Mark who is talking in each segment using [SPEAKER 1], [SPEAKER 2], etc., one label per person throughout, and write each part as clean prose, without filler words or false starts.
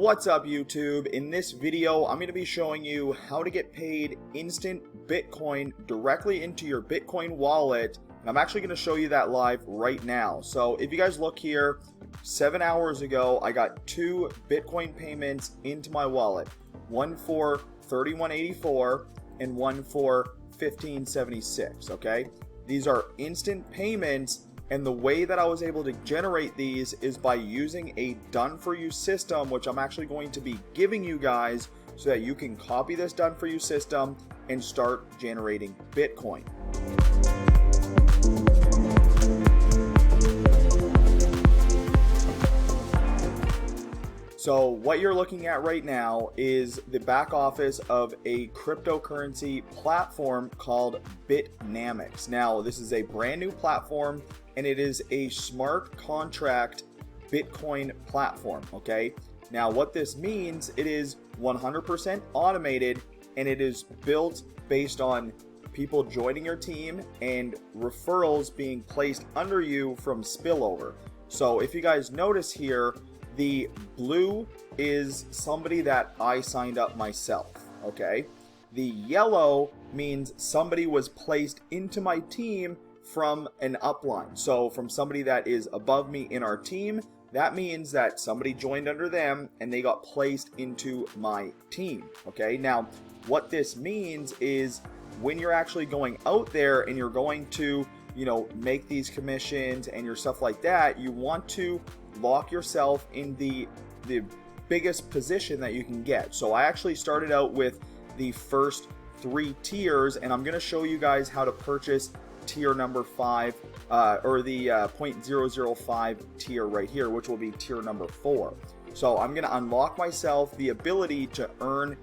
[SPEAKER 1] What's up YouTube? In this video I'm going to be showing you how to get paid instant Bitcoin directly into your Bitcoin wallet, and I'm actually going to show you that live right now. So if you guys look here, 7 hours ago I got 2 Bitcoin payments into my wallet, one for $31.84 and one for $15.76. okay, these are instant payments. And the way that I was able to generate these is by using a done-for-you system, which I'm actually going to be giving you guys so that you can copy this done-for-you system and start generating Bitcoin. So what you're looking at right now is the back office of a cryptocurrency platform called Bitnamics. Now, this is a brand new platform, and it is a smart contract Bitcoin platform, okay? Now, what this means, it is 100% automated, and it is built based on people joining your team and referrals being placed under you from spillover. So if you guys notice here, the blue is somebody that I signed up myself, okay? The yellow means somebody was placed into my team from an upline. So from somebody that is above me in our team, that means that somebody joined under them and they got placed into my team, okay? Now, what this means is when you're actually going out there and you're going to, make these commissions and your stuff like that, you want to lock yourself in the biggest position that you can get. So I actually started out with the first 3 tiers, and I'm going to show you guys how to purchase tier number 5 or the 0.005 tier right here, which will be tier number 4. So I'm going to unlock myself the ability to earn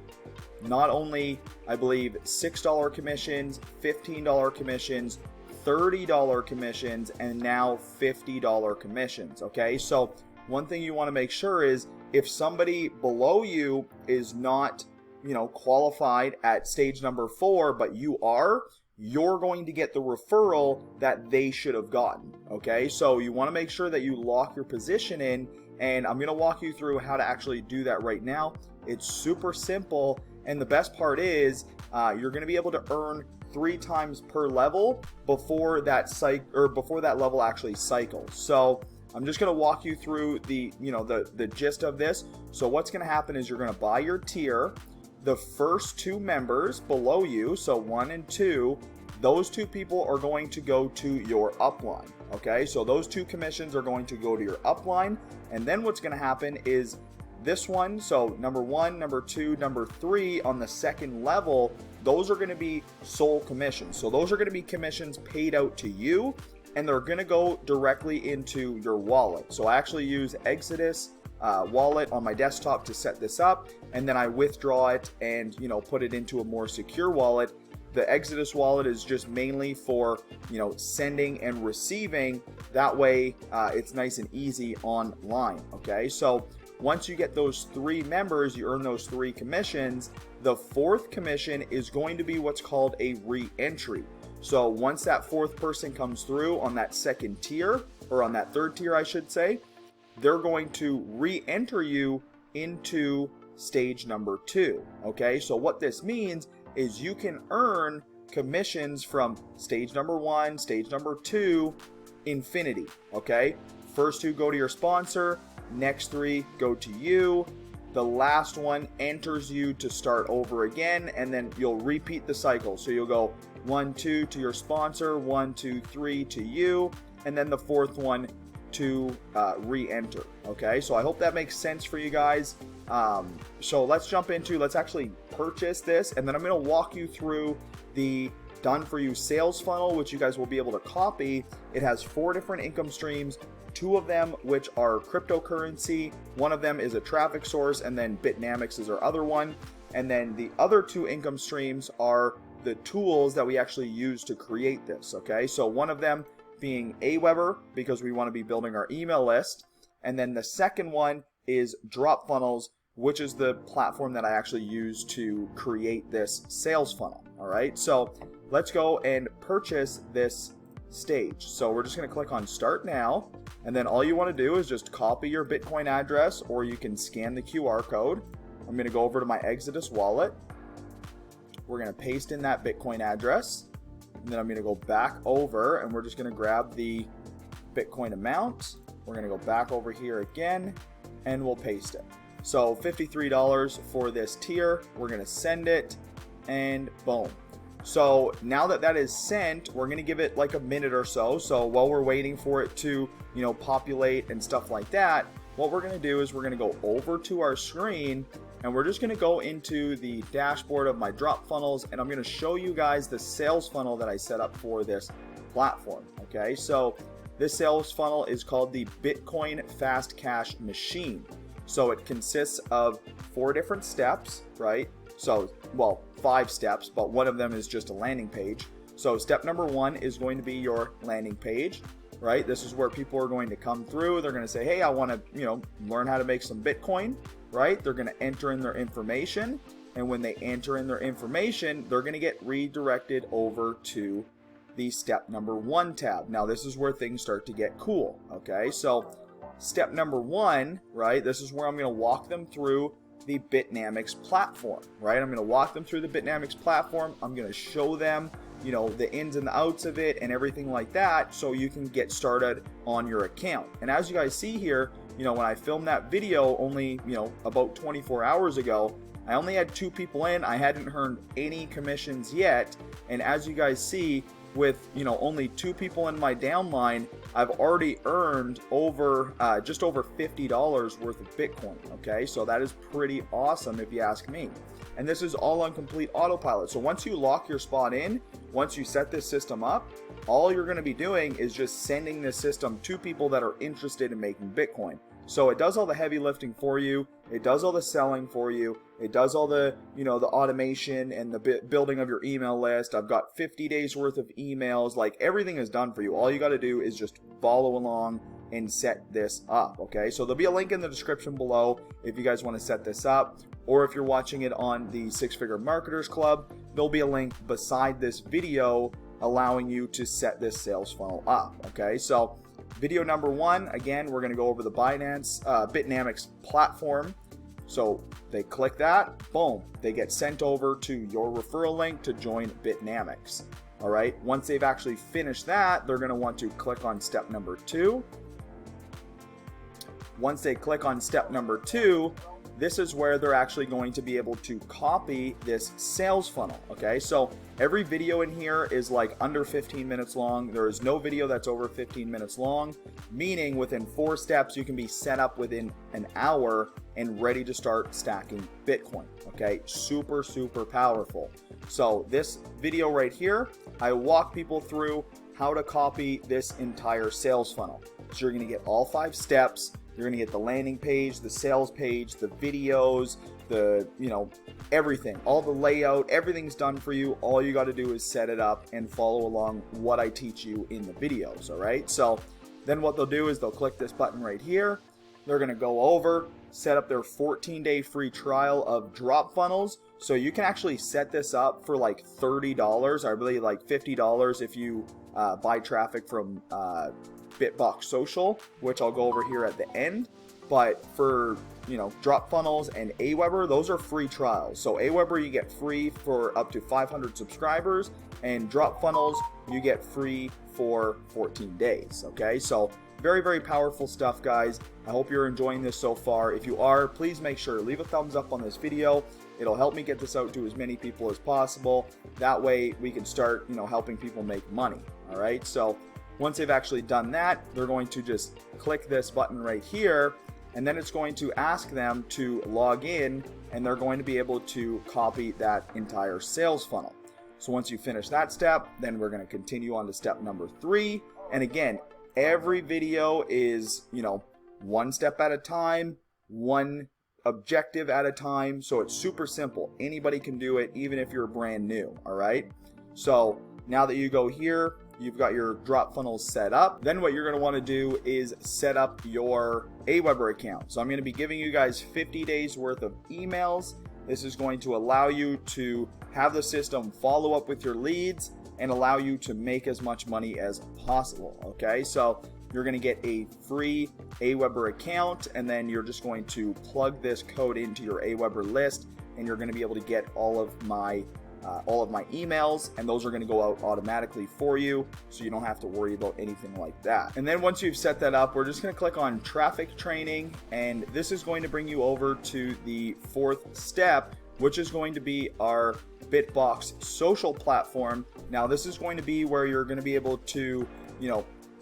[SPEAKER 1] not only, I believe, $6 commissions, $15 commissions, $30 commissions, and now $50 commissions, okay? So one thing you want to make sure is if somebody below you is not, qualified at stage number 4, but you're going to get the referral that they should have gotten, okay? So you want to make sure that you lock your position in, and I'm going to walk you through how to actually do that right now. It's super simple, and the best part is you're going to be able to earn 3 times per level before that level actually cycles. So I'm just going to walk you through the gist of this. So what's going to happen is you're going to buy your tier. The first 2 members below you, so 1 and 2, those 2 people are going to go to your upline, okay? So those 2 commissions are going to go to your upline, and then what's going to happen is this one, so number 1, number 2, number 3 on the second level, those are going to be sole commissions. So those are going to be commissions paid out to you, and they're going to go directly into your wallet. So I actually use Exodus wallet on my desktop to set this up, and then I withdraw it and put it into a more secure wallet. The Exodus wallet is just mainly for sending and receiving. That way it's nice and easy online, okay? So once you get those 3 members, you earn those 3 commissions. The 4th commission is going to be what's called a re-entry. So once that 4th person comes through on that 2nd tier, or on that 3rd tier I should say, they're going to re-enter you into stage number 2, okay? So what this means is you can earn commissions from stage number 1, stage number 2, infinity, okay? First 2 go to your sponsor, next 3 go to you, the last one enters you to start over again, and then you'll repeat the cycle. So you'll go 1, 2 to your sponsor, 1, 2, 3 to you, and then the 4th one to re-enter, okay? So I hope that makes sense for you guys. So let's actually purchase this, and then I'm going to walk you through the done for you sales funnel, which you guys will be able to copy. It has 4 different income streams, 2 of them which are cryptocurrency, 1 of them is a traffic source, and then Bitnamics is our other one, and then the other 2 income streams are the tools that we actually use to create this, okay? So one of them being Aweber, because we want to be building our email list, and then the second one is Drop Funnels, which is the platform that I actually use to create this sales funnel. All right, so let's go and purchase this stage. So we're just going to click on start now, and then all you want to do is just copy your Bitcoin address, or you can scan the QR code. I'm going to go over to my Exodus wallet. We're going to paste in that Bitcoin address, and then I'm going to go back over, and we're just going to grab the Bitcoin amount. We're going to go back over here again, and we'll paste it. So $53 for this tier. We're going to send it, and boom. So now that that is sent, we're going to give it like a minute or so. So while we're waiting for it to, populate and stuff like that, what we're going to do is we're going to go over to our screen, and we're just going to go into the dashboard of my drop funnels, and I'm going to show you guys the sales funnel that I set up for this platform. Okay, so this sales funnel is called the Bitcoin Fast Cash Machine. So it consists of 4 different steps, right? So, well, 5 steps, but one of them is just a landing page. So step number 1 is going to be your landing page, right? This is where people are going to come through. They're going to say, hey, I want to, learn how to make some Bitcoin, right? They're going to enter in their information. And when they enter in their information, they're going to get redirected over to the step number 1 tab. Now, this is where things start to get cool, okay? So step number 1, right? This is where I'm going to walk them through the Bitnamics platform, right? I'm going to walk them through the Bitnamics platform. I'm going to show them, the ins and the outs of it and everything like that, so you can get started on your account. And as you guys see here, when I filmed that video only, about 24 hours ago, I only had 2 people in. I hadn't earned any commissions yet. And as you guys see, with only 2 people in my downline, I've already earned over just over $50 worth of Bitcoin. Okay, so that is pretty awesome if you ask me. And this is all on complete autopilot. So once you lock your spot in, once you set this system up, all you're going to be doing is just sending this system to people that are interested in making Bitcoin. So it does all the heavy lifting for you. It does all the selling for you. It does all the, the automation and the building of your email list. I've got 50 days worth of emails. Like, everything is done for you. All you got to do is just follow along and set this up. Okay, so there'll be a link in the description below if you guys want to set this up, or if you're watching it on the 6-Figure Marketers Club, there'll be a link beside this video allowing you to set this sales funnel up. Okay, so video number 1, again, we're going to go over the Bitnamics platform. So they click that, boom, they get sent over to your referral link to join Bitnamics. All right, once they've actually finished that, they're going to want to click on step number 2. Once they click on step number 2, this is where they're actually going to be able to copy this sales funnel. Okay, so every video in here is like under 15 minutes long. There is no video that's over 15 minutes long, meaning within 4 steps you can be set up within an hour and ready to start stacking Bitcoin. Okay, super powerful. So this video right here, I walk people through how to copy this entire sales funnel. So you're going to get all 5 steps. You're going to get the landing page, the sales page, the videos, the, everything, all the layout, everything's done for you. All you got to do is set it up and follow along what I teach you in the videos. All right. So then what they'll do is they'll click this button right here. They're going to go over, set up their 14-day free trial of drop funnels. So you can actually set this up for like $30. I believe like $50 if you buy traffic from Bitbox Social, which I'll go over here at the end. But for drop funnels and Aweber, those are free trials. So Aweber you get free for up to 500 subscribers, and drop funnels you get free for 14 days. Okay, so very powerful stuff, guys. I hope you're enjoying this so far. If you are, please make sure to leave a thumbs up on this video. It'll help me get this out to as many people as possible. That way we can start helping people make money. All right, so once they've actually done that, they're going to just click this button right here, and then it's going to ask them to log in, and they're going to be able to copy that entire sales funnel. So once you finish that step, then we're going to continue on to step number 3. And again, every video is, 1 step at a time, 1 objective at a time. So it's super simple. Anybody can do it, even if you're brand new. All right. So now that you go here, you've got your drop funnels set up. Then what you're going to want to do is set up your Aweber account. So I'm going to be giving you guys 50 days worth of emails. This is going to allow you to have the system follow up with your leads, and allow you to make as much money as possible. Okay, so you're going to get a free Aweber account, and then you're just going to plug this code into your Aweber list, and you're going to be able to get all of my emails, and those are going to go out automatically for you, so you don't have to worry about anything like that. And then once you've set that up, we're just going to click on traffic training, and this is going to bring you over to the fourth step, which is going to be our Bitbox social platform. Now this is going to be where you're going to be able to,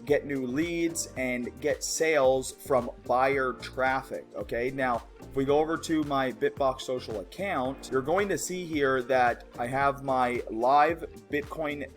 [SPEAKER 1] get new leads and get sales from buyer traffic. Okay, now if we go over to my Bitbox social account, you're going to see here that I have my live Bitcoin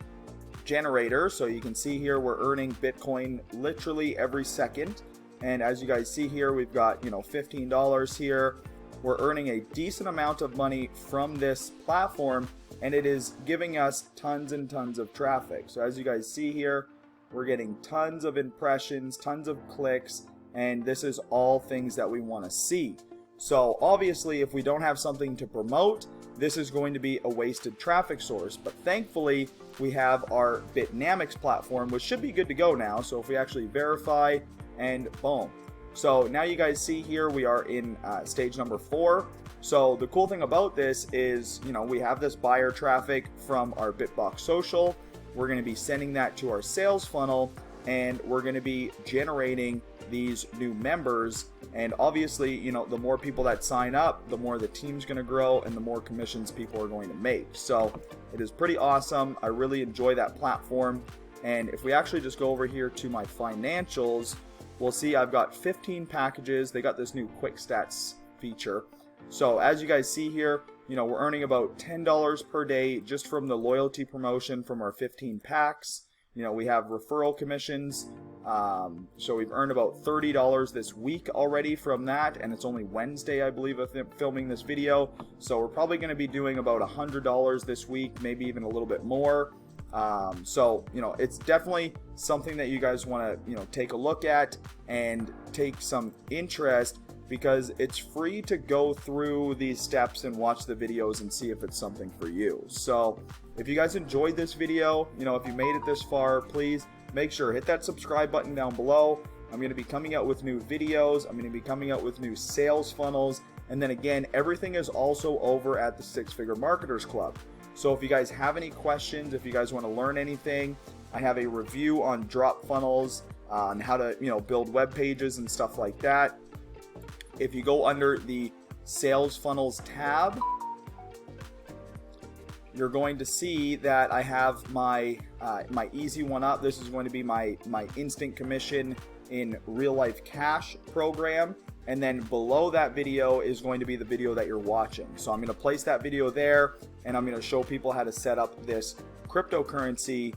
[SPEAKER 1] generator. So you can see here we're earning Bitcoin literally every second, and as you guys see here, we've got $15 here. We're earning a decent amount of money from this platform, and it is giving us tons and tons of traffic. So as you guys see here, we're getting tons of impressions, tons of clicks, and this is all things that we want to see. So obviously, if we don't have something to promote, this is going to be a wasted traffic source. But thankfully, we have our Bitnamics platform, which should be good to go now. So if we actually verify, and boom. So now you guys see here, we are in stage number 4. So the cool thing about this is, we have this buyer traffic from our Bitbox social. We're going to be sending that to our sales funnel, and we're going to be generating these new members. And obviously, the more people that sign up, the more the team's going to grow and the more commissions people are going to make. So it is pretty awesome. I really enjoy that platform. And if we actually just go over here to my financials, we'll see I've got 15 packages. They got this new quick stats feature. So as you guys see here, we're earning about $10 per day just from the loyalty promotion from our 15 packs. We have referral commissions. So we've earned about $30 this week already from that, and it's only Wednesday, I believe, of filming this video. So we're probably going to be doing about $100 this week, maybe even a little bit more. So it's definitely something that you guys want to take a look at and take some interest, because it's free to go through these steps and watch the videos and see if it's something for you. So if you guys enjoyed this video, if you made it this far, please make sure hit that subscribe button down below. I'm going to be coming out with new videos. I'm going to be coming out with new sales funnels, and then again, everything is also over at the Six Figure Marketers Club. So if you guys have any questions, if you guys want to learn anything, I have a review on drop funnels, on how to build web pages and stuff like that. If you go under the sales funnels tab, you're going to see that I have my easy one up. This is going to be my instant commission in real life cash program, and then below that video is going to be the video that you're watching. So I'm going to place that video there, and I'm going to show people how to set up this cryptocurrency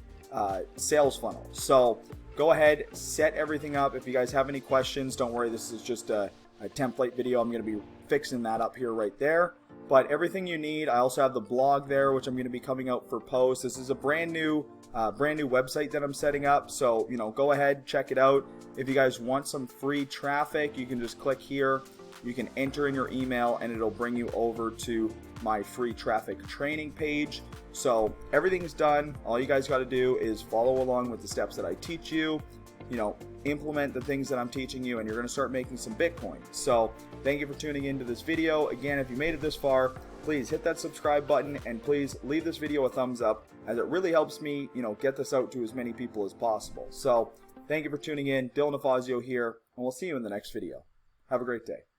[SPEAKER 1] sales funnel. So go ahead, set everything up. If you guys have any questions, don't worry, this is just a template video. I'm going to be fixing that up here right there. But everything you need, I also have the blog there, which I'm going to be coming out for posts. This is a brand new website that I'm setting up. So, go ahead, check it out. If you guys want some free traffic, you can just click here. You can enter in your email, and it'll bring you over to my free traffic training page. So everything's done. All you guys got to do is follow along with the steps that I teach you. Implement the things that I'm teaching you, and you're going to start making some Bitcoin. So thank you for tuning into this video. Again, if you made it this far, please hit that subscribe button, and please leave this video a thumbs up, as it really helps me, get this out to as many people as possible. So thank you for tuning in. Dylan Afazio here, and we'll see you in the next video. Have a great day.